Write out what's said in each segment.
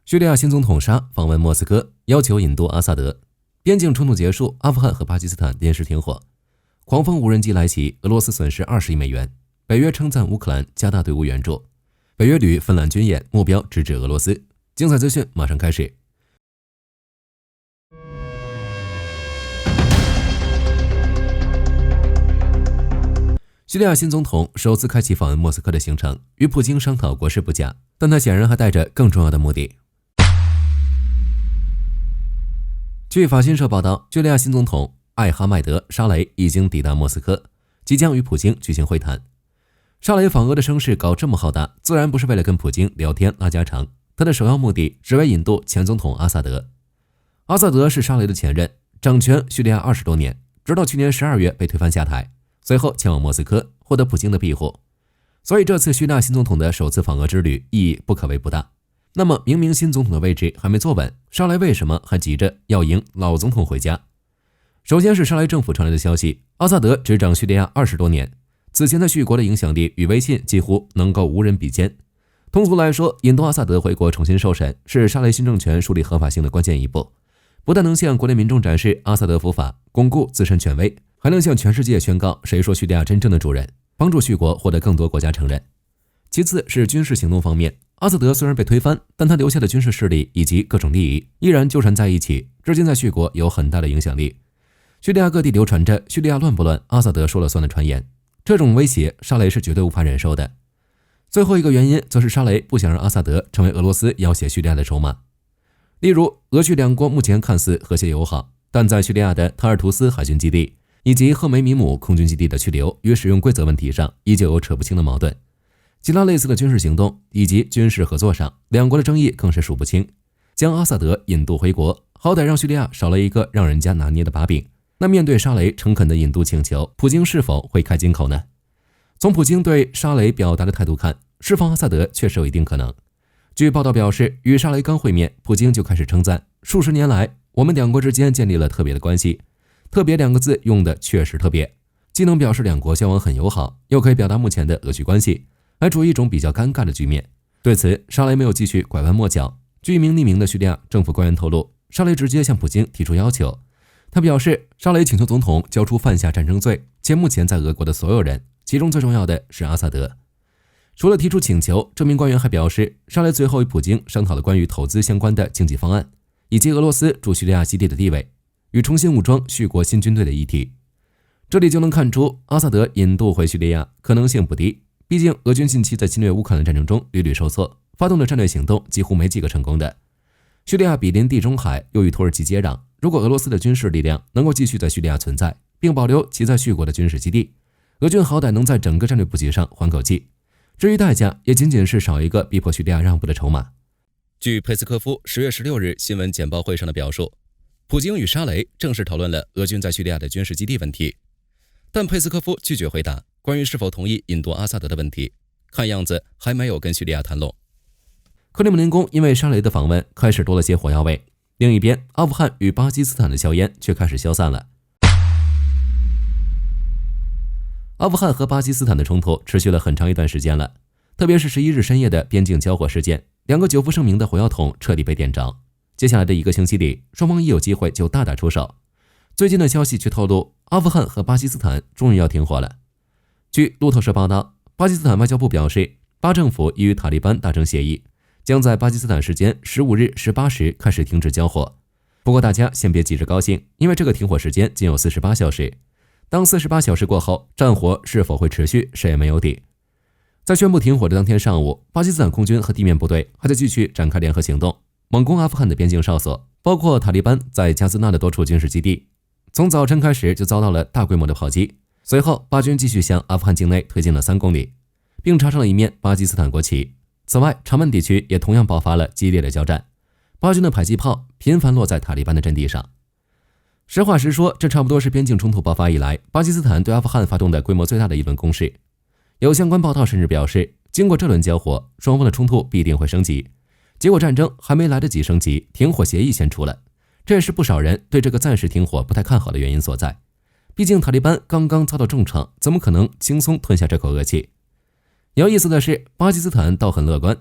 叙利亚新总统沙访问莫斯科，要求引渡阿萨德。边境冲突结束，阿富汗和巴基斯坦临时停火。狂风无人机来袭，俄罗斯损失20亿美元。北约称赞乌克兰加大对乌援助。北约旅芬兰军演，目标直指俄罗斯。精彩资讯马上开始。叙利亚新总统首次开启访问莫斯科的行程，与普京商讨国事不假，但他显然还带着更重要的目的。据法新社报道，叙利亚新总统艾哈迈德·沙雷已经抵达莫斯科，即将与普京举行会谈。沙雷访俄的声势搞这么浩大，自然不是为了跟普京聊天拉家常，他的首要目的只为引渡前总统阿萨德。阿萨德是沙雷的前任，掌权叙利亚20多年，直到去年12月被推翻下台，随后前往莫斯科，获得普京的庇护。所以这次叙利亚新总统的首次访俄之旅意义不可谓不大。那么明明新总统的位置还没坐稳，沙雷为什么还急着要迎老总统回家？首先是沙雷政府传来的消息，阿萨德执掌叙利亚20多年，此前在叙国的影响力与威信几乎能够无人比肩。通俗来说，引渡阿萨德回国重新受审，是沙雷新政权树立合法性的关键一步，不但能向国内民众展示阿萨德伏法，巩固自身权威，还能向全世界宣告谁说叙利亚真正的主人，帮助叙国获得更多国家承认。其次是军事行动方面，阿萨德虽然被推翻，但他留下的军事势力以及各种利益依然纠缠在一起，至今在叙国有很大的影响力。叙利亚各地流传着叙利亚乱不乱，阿萨德说了算的传言，这种威胁沙雷是绝对无法忍受的。最后一个原因则是沙雷不想让阿萨德成为俄罗斯要挟叙利亚的筹码。例如，俄叙两国目前看似和谐友好，但在叙利亚的塔尔图斯海军基地以及赫梅米姆空军基地的去留与使用规则问题上依旧有扯不清的矛盾。其他类似的军事行动以及军事合作上，两国的争议更是数不清。将阿萨德引渡回国，好歹让叙利亚少了一个让人家拿捏的把柄。那面对沙雷诚恳的引渡请求，普京是否会开金口呢？从普京对沙雷表达的态度看，释放阿萨德确实有一定可能。据报道表示，与沙雷刚会面，普京就开始称赞数十年来我们两国之间建立了特别的关系。特别2个字用的确实特别，既能表示两国交往很友好，又可以表达目前的俄叙关系还处于一种比较尴尬的局面。对此，沙雷没有继续拐弯抹角。据一名匿名的叙利亚政府官员透露，沙雷直接向普京提出要求。他表示，沙雷请求总统交出犯下战争罪且目前在俄国的所有人，其中最重要的是阿萨德。除了提出请求，这名官员还表示，沙雷随后与普京商讨了关于投资相关的经济方案，以及俄罗斯驻叙利亚基地的地位与重新武装叙国新军队的议题。这里就能看出，阿萨德引渡回叙利亚可能性不低。毕竟俄军近期在侵略乌克兰战争中屡屡受挫，发动的战略行动几乎没几个成功的。叙利亚毗邻地中海，又与土耳其接壤，如果俄罗斯的军事力量能够继续在叙利亚存在，并保留其在叙国的军事基地，俄军好歹能在整个战略布局上缓口气。至于代价，也仅仅是少一个逼迫叙利亚让步的筹码。据佩斯科夫10月16日新闻简报会上的表述，普京与沙雷正式讨论了俄军在叙利亚的军事基地问题，但佩斯科夫拒绝回答关于是否同意引渡阿萨德的问题，看样子还没有跟叙利亚谈拢。克里姆林宫因为沙雷的访问开始多了些火药味，另一边阿富汗与巴基斯坦的硝烟却开始消散了。阿富汗和巴基斯坦的冲突持续了很长一段时间了，特别是11日深夜的边境交火事件，2个久负盛名的火药桶彻底被点着。接下来的1个星期里，双方一有机会就大打出手。最近的消息却透露，阿富汗和巴基斯坦终于要停火了。据路透社报道，巴基斯坦外交部表示，巴政府已与塔利班达成协议，将在巴基斯坦时间15日18时开始停止交火。不过大家先别急着高兴，因为这个停火时间仅有48小时。当48小时过后，战火是否会持续，谁也没有底。在宣布停火的当天上午，巴基斯坦空军和地面部队还在继续展开联合行动，猛攻阿富汗的边境哨所，包括塔利班在加兹纳的多处军事基地。从早晨开始就遭到了大规模的炮击，随后巴军继续向阿富汗境内推进了3公里，并插上了一面巴基斯坦国旗。此外，长曼地区也同样爆发了激烈的交战，巴军的迫击炮频繁落在塔利班的阵地上。实话实说，这差不多是边境冲突爆发以来巴基斯坦对阿富汗发动的规模最大的一轮攻势。有相关报道甚至表示，经过这轮交火，双方的冲突必定会升级。结果战争还没来得及升级，停火协议先出了，这也是不少人对这个暂时停火不太看好的原因所在。毕竟塔利班刚刚遭到重创，怎么可能轻松吞下这口恶气？有意思的是，巴基斯坦倒很乐观。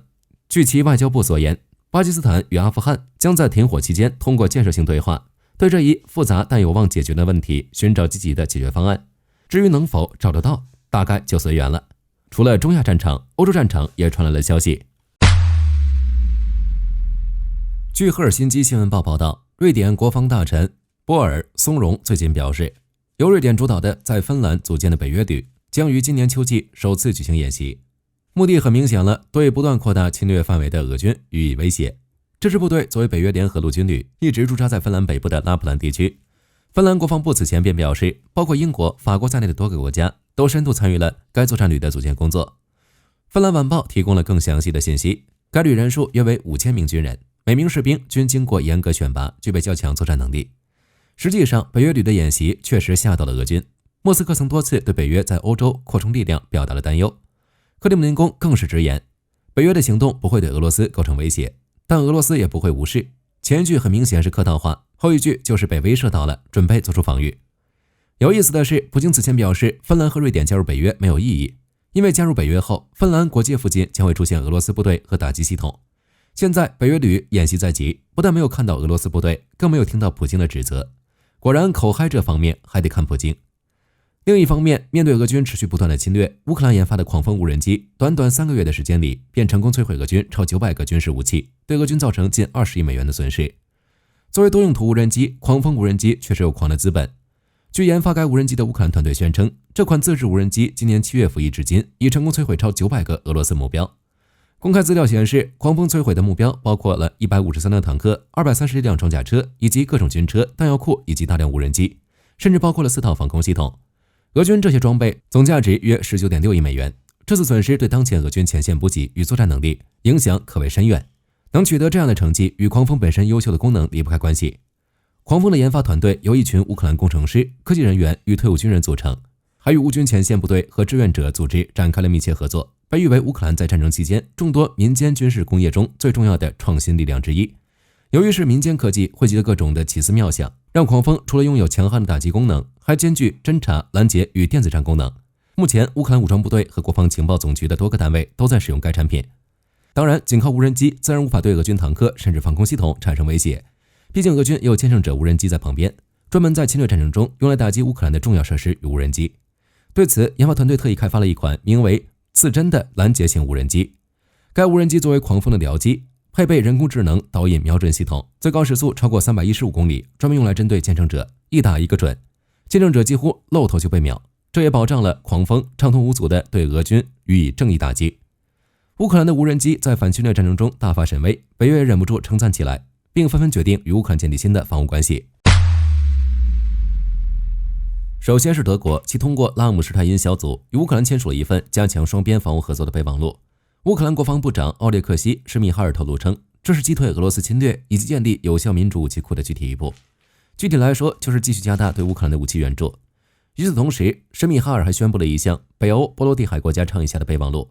据其外交部所言，巴基斯坦与阿富汗将在停火期间通过建设性对话，对这一复杂但有望解决的问题寻找积极的解决方案。至于能否找得到，大概就随缘了。除了中亚战场，欧洲战场也传来了消息。据赫尔辛基新闻报报道，瑞典国防大臣波尔松荣最近表示，由瑞典主导的在芬兰组建的北约旅将于今年秋季首次举行演习，目的很明显了，对不断扩大侵略范围的俄军予以威胁。这支部队作为北约联合陆军旅，一直驻扎在芬兰北部的拉普兰地区。芬兰国防部此前便表示，包括英国、法国在内的多个国家都深度参与了该作战旅的组建工作。芬兰晚报提供了更详细的信息，该旅人数约为5000名军人，每名士兵均经过严格选拔，具备较强作战能力。实际上，北约旅的演习确实吓到了俄军。莫斯科曾多次对北约在欧洲扩充力量表达了担忧。克里姆林宫更是直言，北约的行动不会对俄罗斯构成威胁，但俄罗斯也不会无视。前一句很明显是客套话，后一句就是被威慑到了，准备做出防御。有意思的是，普京此前表示，芬兰和瑞典加入北约没有意义，因为加入北约后，芬兰国界附近将会出现俄罗斯部队和打击系统。现在北约旅演习在即，不但没有看到俄罗斯部队，更没有听到普京的指责。果然口嗨这方面还得看普京。另一方面，面对俄军持续不断的侵略，乌克兰研发的狂风无人机短短3个月的时间里，便成功摧毁俄军超900个军事武器，对俄军造成近20亿美元的损失。作为多用途无人机，狂风无人机确实有狂的资本。据研发该无人机的乌克兰团队宣称，这款自制无人机今年7月服役至今，已成功摧毁超900个俄罗斯目标。公开资料显示，狂风摧毁的目标包括了153辆坦克、231辆装甲车，以及各种军车、弹药库以及大量无人机，甚至包括了4套防空系统。俄军这些装备总价值约19.6亿美元，这次损失对当前俄军前线补给与作战能力影响可谓深远。能取得这样的成绩，与狂风本身优秀的功能离不开关系。狂风的研发团队由一群乌克兰工程师、科技人员与退伍军人组成，还与乌军前线部队和志愿者组织展开了密切合作，被誉为乌克兰在战争期间众多民间军事工业中最重要的创新力量之一。由于是民间科技汇集了各种的奇思妙想，让狂风除了拥有强悍的打击功能，还兼具侦察、拦截与电子战功能。目前，乌克兰武装部队和国防情报总局的多个单位都在使用该产品。当然，仅靠无人机自然无法对俄军坦克甚至防空系统产生威胁，毕竟俄军也有歼胜者无人机在旁边，专门在侵略战争中用来打击乌克兰的重要设施与无人机。对此，研发团队特意开发了一款名为刺针的拦截型无人机。该无人机作为狂风的僚机，配备人工智能导引瞄准系统，最高时速超过315公里，专门用来针对歼胜者，一打一个准，歼胜者几乎露头就被秒。这也保障了狂风畅通无阻地对俄军予以正义打击。乌克兰的无人机在反侵略战争中大发神威，北约也忍不住称赞起来，并纷纷决定与乌克兰建立新的防务关系。首先是德国，其通过拉姆施泰因小组与乌克兰签署了一份加强双边防务合作的备忘录。乌克兰国防部长奥列克西·施密哈尔透露称，这是击退俄罗斯侵略以及建立有效民主武器库的具体一步。具体来说，就是继续加大对乌克兰的武器援助。与此同时，施密哈尔还宣布了一项北欧波罗的海国家倡议下的备忘录。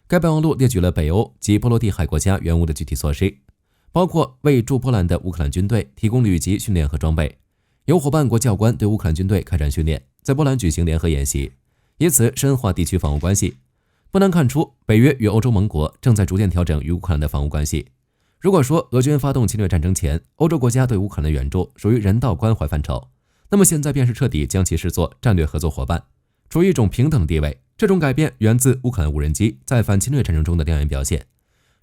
该备忘录列举了北欧及波罗的海国家援乌的具体措施，包括为驻波兰的乌克兰军队提供旅级训练和装备，由伙伴国教官对乌克兰军队开展训练，在波兰举行联合演习，以此深化地区防务关系。不难看出，北约与欧洲盟国正在逐渐调整与乌克兰的防务关系。如果说俄军发动侵略战争前，欧洲国家对乌克兰的援助属于人道关怀范畴，那么现在便是彻底将其视作战略合作伙伴，处于一种平等的地位。这种改变源自乌克兰无人机在反侵略战争中的亮眼表现。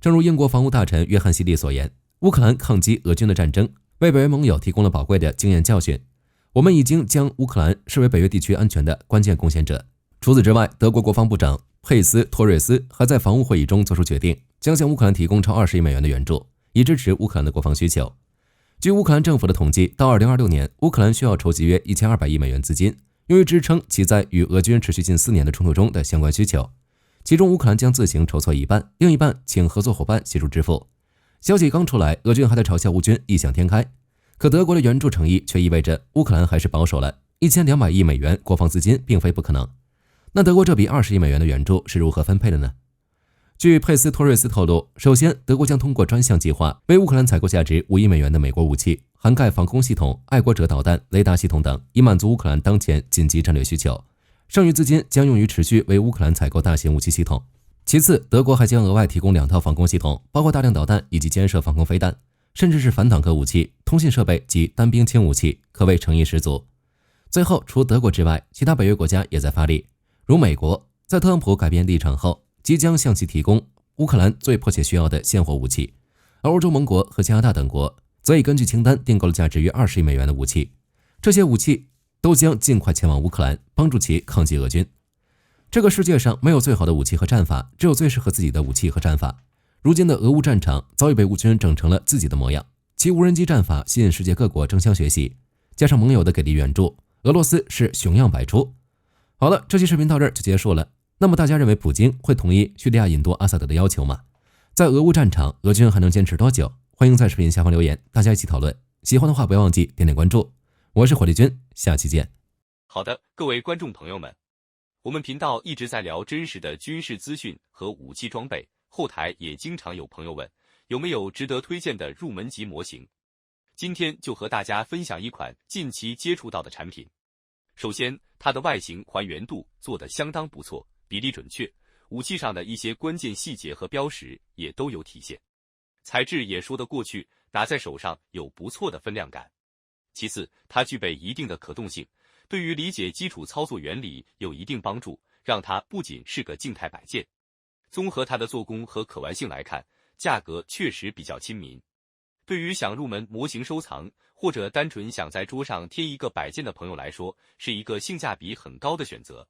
正如英国防务大臣约翰希利所言，乌克兰抗击俄军的战争为北约盟友提供了宝贵的经验教训，我们已经将乌克兰视为北约地区安全的关键贡献者。除此之外，德国国防部长佩斯托瑞斯还在防务会议中作出决定，将向乌克兰提供超20亿美元的援助，以支持乌克兰的国防需求。据乌克兰政府的统计，到2026年，乌克兰需要筹集约1200亿美元资金，用于支撑其在与俄军持续近4年的冲突中的相关需求。其中乌克兰将自行筹措一半，另一半请合作伙伴协助支付。消息刚出来，俄军还在嘲笑乌军异想天开，可德国的援助诚意却意味着乌克兰还是保守了，1200亿美元国防资金并非不可能。那德国这笔20亿美元的援助是如何分配的呢？据佩斯托瑞斯透露，首先德国将通过专项计划为乌克兰采购价值5亿美元的美国武器，涵盖防空系统、爱国者导弹、雷达系统等，以满足乌克兰当前紧急战略需求。剩余资金将用于持续为乌克兰采购大型武器系统。其次，德国还将额外提供2套防空系统，包括大量导弹以及肩射防空飞弹，甚至是反坦克武器、通信设备及单兵轻武器，可谓诚意十足。最后，除德国之外，其他北约国家也在发力，如美国，在特朗普改变立场后，即将向其提供乌克兰最迫切需要的现货武器，而欧洲盟国和加拿大等国则已根据清单订购了价值约20亿美元的武器，这些武器都将尽快前往乌克兰，帮助其抗击俄军。这个世界上没有最好的武器和战法，只有最适合自己的武器和战法。如今的俄乌战场早已被乌军整成了自己的模样，其无人机战法吸引世界各国争相学习，加上盟友的给力援助，俄罗斯是熊样百出。好了，这期视频到这儿就结束了。那么大家认为普京会同意叙利亚引渡阿萨德的要求吗？在俄乌战场，俄军还能坚持多久？欢迎在视频下方留言，大家一起讨论。喜欢的话不要忘记点点关注。我是火力军，下期见。好的，各位观众朋友们，我们频道一直在聊真实的军事资讯和武器装备，后台也经常有朋友问，有没有值得推荐的入门级模型？今天就和大家分享一款近期接触到的产品。首先，它的外形还原度做得相当不错，比例准确，武器上的一些关键细节和标识也都有体现，材质也说得过去，拿在手上有不错的分量感。其次，它具备一定的可动性，对于理解基础操作原理有一定帮助，让它不仅是个静态摆件。综合它的做工和可玩性来看，价格确实比较亲民。对于想入门模型收藏，或者单纯想在桌上贴一个摆件的朋友来说，是一个性价比很高的选择。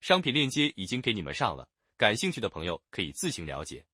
商品链接已经给你们上了，感兴趣的朋友可以自行了解。